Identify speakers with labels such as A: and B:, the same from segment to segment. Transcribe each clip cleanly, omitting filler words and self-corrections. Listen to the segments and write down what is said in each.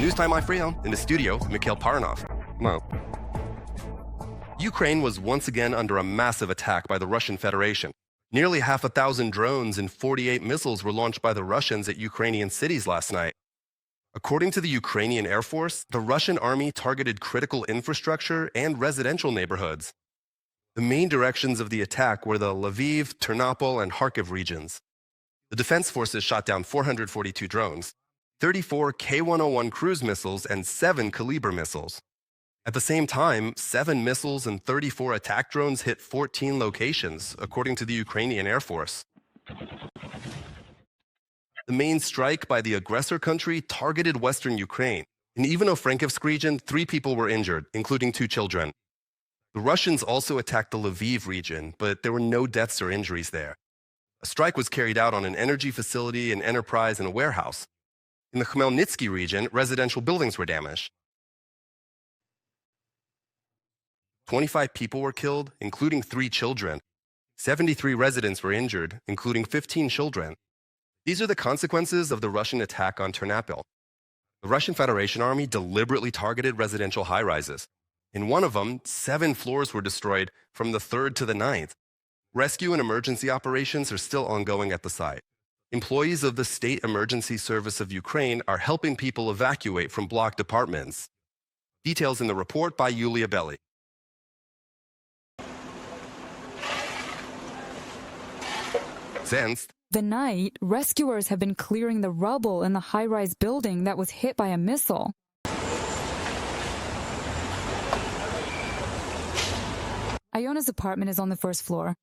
A: News Time Frio, in the studio, Mikhail Paranov. No. Ukraine was once again under a massive attack by the Russian Federation. Nearly 1,000 drones and 48 missiles were launched by the Russians at Ukrainian cities last night. According to the Ukrainian Air Force, the Russian army targeted critical infrastructure and residential neighborhoods. The main directions of the attack were the Lviv, Ternopil, and Kharkiv regions. The defense forces shot down 442 drones, 34 K-101 cruise missiles, and 7 Kalibr missiles. At the same time, 7 missiles and 34 attack drones hit 14 locations, according to the Ukrainian Air Force. The main strike by the aggressor country targeted western Ukraine. In Ivano-Frankivsk region, 3 people were injured, including 2 children. The Russians also attacked the Lviv region, but there were no deaths or injuries there. A strike was carried out on an energy facility, an enterprise, and a warehouse. In the Khmelnytsky region, residential buildings were damaged. 25 people were killed, including 3 children. 73 residents were injured, including 15 children. These are the consequences of the Russian attack on Ternopil. The Russian Federation Army deliberately targeted residential high-rises. In one of them, 7 floors were destroyed from the 3rd to the 9th. Rescue and emergency operations are still ongoing at the site. Employees of the State Emergency Service of Ukraine are helping people evacuate from blocked apartments. Details in the report by Yulia Belli. Since
B: the night, rescuers have been clearing the rubble in the high-rise building that was hit by a missile. Iona's apartment is on the 1st floor.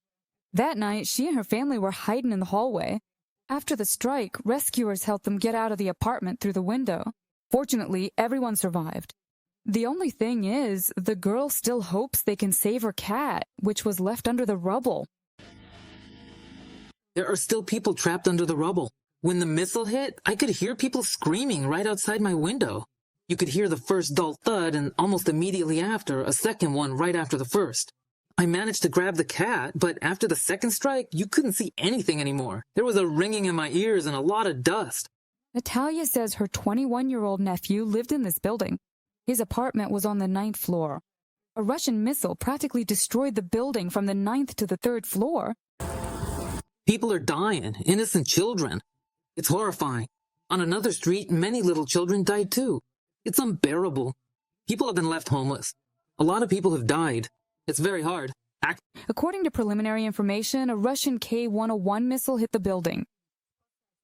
B: That night, she and her family were hiding in the hallway. After the strike, rescuers helped them get out of the apartment through the window. Fortunately, everyone survived. The only thing is, the girl still hopes they can save her cat, which was left under the rubble.
C: There are still people trapped under the rubble. When the missile hit, I could hear people screaming right outside my window. You could hear the first dull thud and almost immediately after, a second one right after the first. I managed to grab the cat, but after the second strike, you couldn't see anything anymore. There was a ringing in my ears and a lot of dust.
B: Natalia says her 21-year-old nephew lived in this building. His apartment was on the 9th floor. A Russian missile practically destroyed the building from the 9th to the 3rd floor.
C: People are dying, innocent children. It's horrifying. On another street, many little children died too. It's unbearable. People have been left homeless. A lot of people have died. It's very hard.
B: According to preliminary information, a Russian K-101 missile hit the building.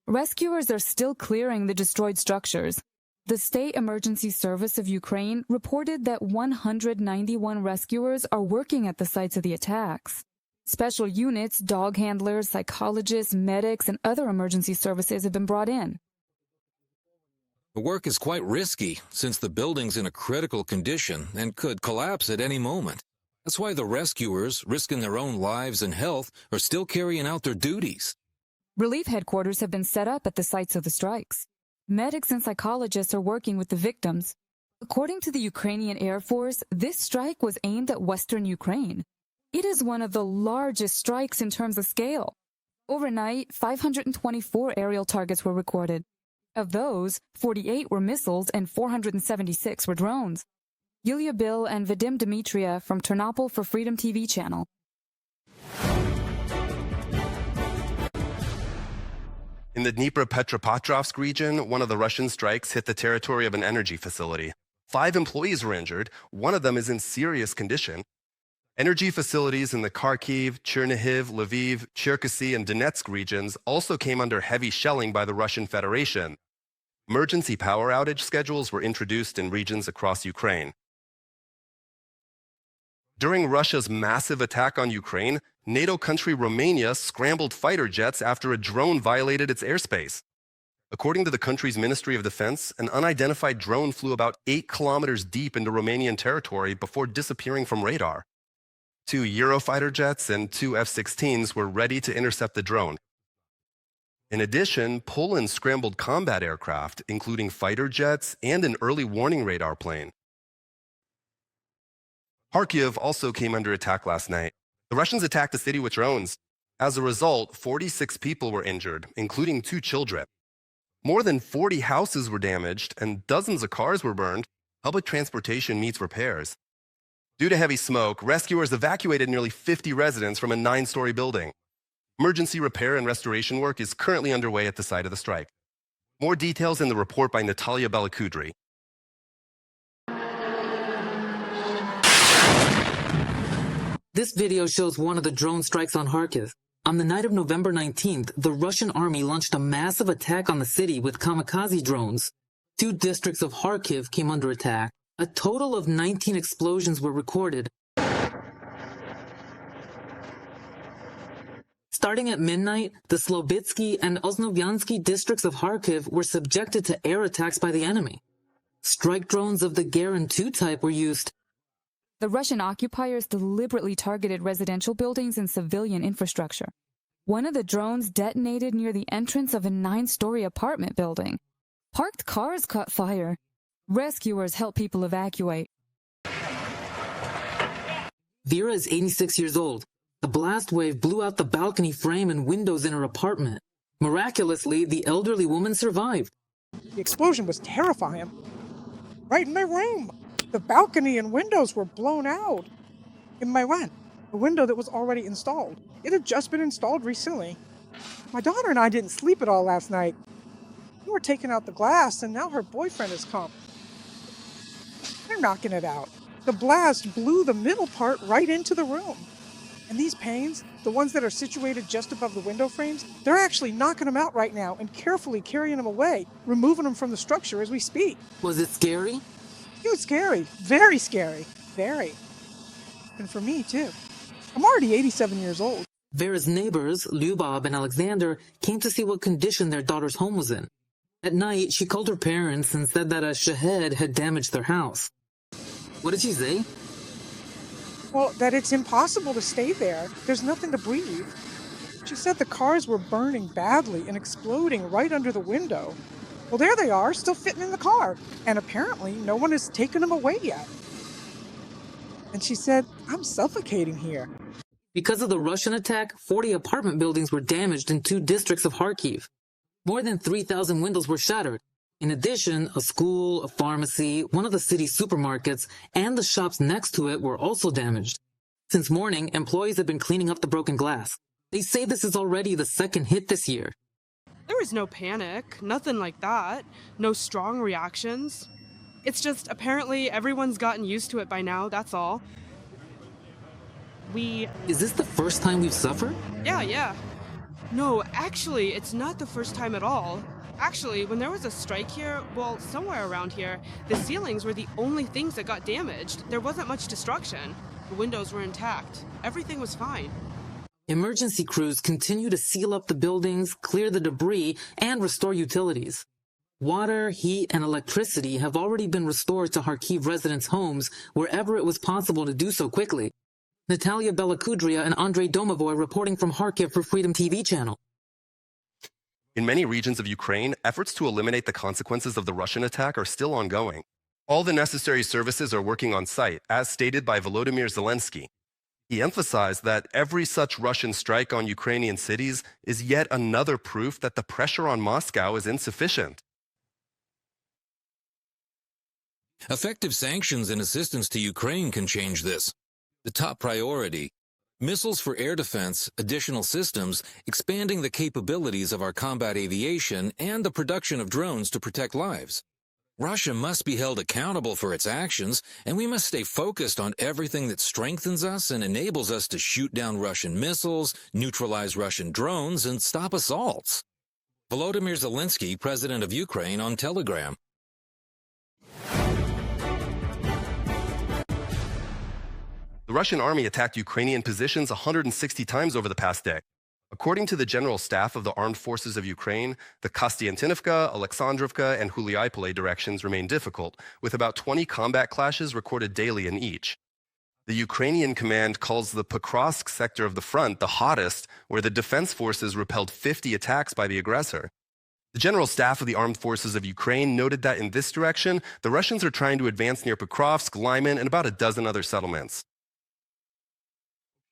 B: Rescuers are still clearing the destroyed structures. The State Emergency Service of Ukraine reported that 191 rescuers are working at the sites of the attacks. Special units, dog handlers, psychologists, medics, and other emergency services have been brought in.
D: The work is quite risky, since the building's in a critical condition and could collapse at any moment. That's why the rescuers, risking their own lives and health, are still carrying out their duties.
B: Relief headquarters have been set up at the sites of the strikes. Medics and psychologists are working with the victims. According to the Ukrainian Air Force, this strike was aimed at western Ukraine. It is one of the largest strikes in terms of scale. Overnight, 524 aerial targets were recorded. Of those, 48 were missiles and 476 were drones. Yulia Bill and Vadim Dmitriev from Ternopil for Freedom TV channel.
A: In the Dnipropetrovsk region, one of the Russian strikes hit the territory of an energy facility. 5 employees were injured. One of them is in serious condition. Energy facilities in the Kharkiv, Chernihiv, Lviv, Cherkasy, and Donetsk regions also came under heavy shelling by the Russian Federation. Emergency power outage schedules were introduced in regions across Ukraine. During Russia's massive attack on Ukraine, NATO country Romania scrambled fighter jets after a drone violated its airspace. According to the country's Ministry of Defense, an unidentified drone flew about 8 kilometers deep into Romanian territory before disappearing from radar. 2 Eurofighter jets and 2 F-16s were ready to intercept the drone. In addition, Poland scrambled combat aircraft, including fighter jets and an early warning radar plane. Kharkiv also came under attack last night. The Russians attacked the city with drones. As a result, 46 people were injured, including 2 children. More than 40 houses were damaged and dozens of cars were burned. Public transportation needs repairs. Due to heavy smoke, rescuers evacuated nearly 50 residents from a 9-story building. Emergency repair and restoration work is currently underway at the site of the strike. More details in the report by Natalia Balakudri.
C: This video shows one of the drone strikes on Kharkiv. On the night of November 19th, the Russian army launched a massive attack on the city with kamikaze drones. 2 districts of Kharkiv came under attack. A total of 19 explosions were recorded. Starting at midnight, the Slobitsky and Osnovyansky districts of Kharkiv were subjected to air attacks by the enemy. Strike drones of the Garin 2 type were used.
B: The Russian occupiers deliberately targeted residential buildings and civilian infrastructure. One of the drones detonated near the entrance of a 9-story apartment building. Parked cars caught fire. Rescuers helped people evacuate.
C: Vera is 86 years old. The blast wave blew out the balcony frame and windows in her apartment. Miraculously, the elderly woman survived.
E: The explosion was terrifying. Right in my room. The balcony and windows were blown out. In my rent, a window that was already installed. It had just been installed recently. My daughter and I didn't sleep at all last night. We were taking out the glass, and now her boyfriend has come. They're knocking it out. The blast blew the middle part right into the room. And these panes, the ones that are situated just above the window frames, they're actually knocking them out right now and carefully carrying them away, removing them from the structure as we speak.
C: Was it scary?
E: It was scary. Very scary. Very. And for me, too. I'm already 87 years old.
C: Vera's neighbors, Lyubov and Alexander, came to see what condition their daughter's home was in. At night, she called her parents and said that a Shahed had damaged their house. What did she say?
E: Well, that it's impossible to stay there. There's nothing to breathe. She said the cars were burning badly and exploding right under the window. Well, there they are, still fitting in the car. And apparently, no one has taken them away yet. And she said, I'm suffocating here.
C: Because of the Russian attack, 40 apartment buildings were damaged in 2 districts of Kharkiv. More than 3,000 windows were shattered. In addition, a school, a pharmacy, one of the city's supermarkets, and the shops next to it were also damaged. Since morning, employees have been cleaning up the broken glass. They say this is already the 2nd hit this year.
F: There was no panic, nothing like that, no strong reactions. It's just apparently everyone's gotten used to it by now, that's all.
C: Is this the first time we've suffered?
F: Yeah. No, actually, it's not the first time at all. Actually, when there was a strike here, well, somewhere around here, the ceilings were the only things that got damaged. There wasn't much destruction. The windows were intact. Everything was fine.
C: Emergency crews continue to seal up the buildings, clear the debris, and restore utilities. Water, heat, and electricity have already been restored to Kharkiv residents' homes wherever it was possible to do so quickly. Natalia Belakudria and Andrei Domovoy reporting from Kharkiv for Freedom TV channel.
A: In many regions of Ukraine, efforts to eliminate the consequences of the Russian attack are still ongoing. All the necessary services are working on site, as stated by Volodymyr Zelenskyy. He emphasized that every such Russian strike on Ukrainian cities is yet another proof that the pressure on Moscow is insufficient.
D: Effective sanctions and assistance to Ukraine can change this. The top priority: missiles for air defense, additional systems, expanding the capabilities of our combat aviation, and the production of drones to protect lives. Russia must be held accountable for its actions, and we must stay focused on everything that strengthens us and enables us to shoot down Russian missiles, neutralize Russian drones, and stop assaults. Volodymyr Zelenskyy, President of Ukraine, on Telegram.
A: The Russian army attacked Ukrainian positions 160 times over the past day. According to the General Staff of the Armed Forces of Ukraine, the Kostiantinivka, Alexandrovka, and Huliaipole directions remain difficult, with about 20 combat clashes recorded daily in each. The Ukrainian command calls the Pokrovsk sector of the front the hottest, where the defense forces repelled 50 attacks by the aggressor. The General Staff of the Armed Forces of Ukraine noted that in this direction, the Russians are trying to advance near Pokrovsk, Lyman, and about a dozen other settlements.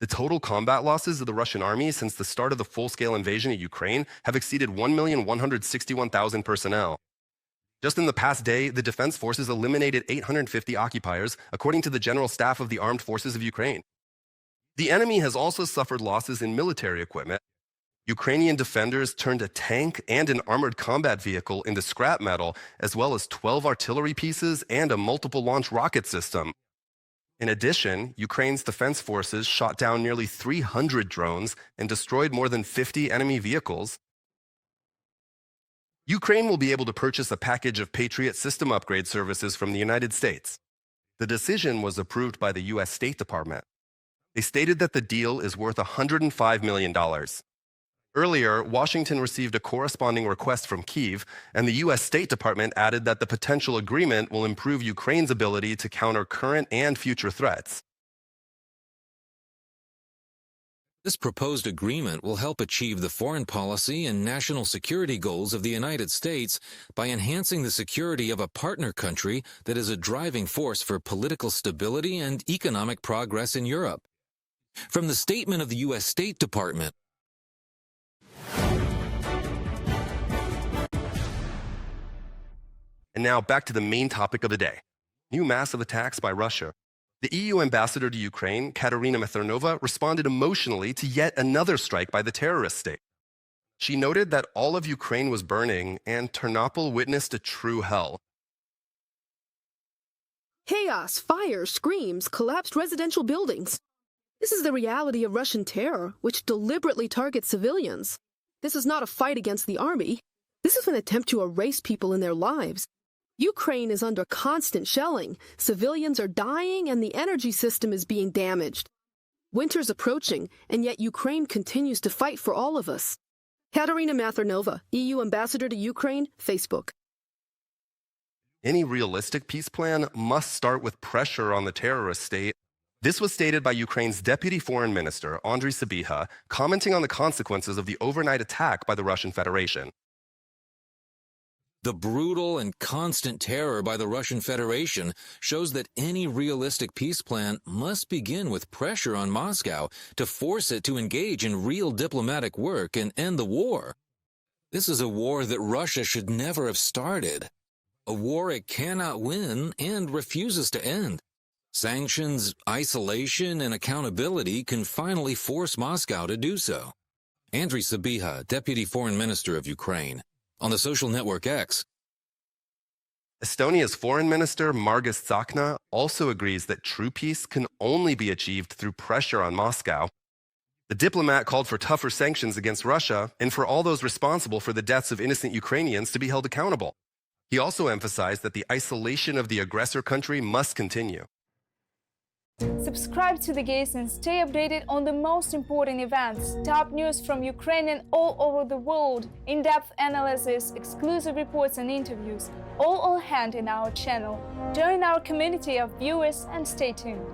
A: The total combat losses of the Russian army since the start of the full-scale invasion of Ukraine have exceeded 1,161,000 personnel. Just in the past day, the defense forces eliminated 850 occupiers, according to the General Staff of the Armed Forces of Ukraine. The enemy has also suffered losses in military equipment. Ukrainian defenders turned a tank and an armored combat vehicle into scrap metal, as well as 12 artillery pieces and a multiple-launch rocket system. In addition, Ukraine's defense forces shot down nearly 300 drones and destroyed more than 50 enemy vehicles. Ukraine will be able to purchase a package of Patriot system upgrade services from the United States. The decision was approved by the U.S. State Department. They stated that the deal is worth $105 million. Earlier, Washington received a corresponding request from Kyiv, and the U.S. State Department added that the potential agreement will improve Ukraine's ability to counter current and future threats.
D: This proposed agreement will help achieve the foreign policy and national security goals of the United States by enhancing the security of a partner country that is a driving force for political stability and economic progress in Europe. From the statement of the U.S. State Department,
A: And now back to the main topic of the day, new massive attacks by Russia. The EU ambassador to Ukraine, Katerina Mithernova, responded emotionally to yet another strike by the terrorist state. She noted that all of Ukraine was burning and Ternopil witnessed a true hell.
G: Chaos, fire, screams, collapsed residential buildings. This is the reality of Russian terror, which deliberately targets civilians. This is not a fight against the army. This is an attempt to erase people in their lives. Ukraine is under constant shelling. Civilians are dying and the energy system is being damaged. Winter's approaching, and yet Ukraine continues to fight for all of us. Katerina Mithernova, EU Ambassador to Ukraine, Facebook.
A: Any realistic peace plan must start with pressure on the terrorist state. This was stated by Ukraine's Deputy Foreign Minister, Andriy Sybiha, commenting on the consequences of the overnight attack by the Russian Federation.
D: the brutal and constant terror by the Russian Federation shows that any realistic peace plan must begin with pressure on Moscow to force it to engage in real diplomatic work and end the war. This is a war that Russia should never have started, a war it cannot win and refuses to end. Sanctions, isolation, and accountability can finally force Moscow to do so. Andriy Sybiha, Deputy Foreign Minister of Ukraine, on the social network X.
A: Estonia's Foreign Minister Margus Tsahkna also agrees that true peace can only be achieved through pressure on Moscow. The diplomat called for tougher sanctions against Russia and for all those responsible for the deaths of innocent Ukrainians to be held accountable. He also emphasized that the isolation of the aggressor country must continue.
H: Subscribe to The Gaze and stay updated on the most important events, top news from Ukraine and all over the world, in-depth analysis, exclusive reports and interviews, all on hand in our channel. Join our community of viewers and stay tuned.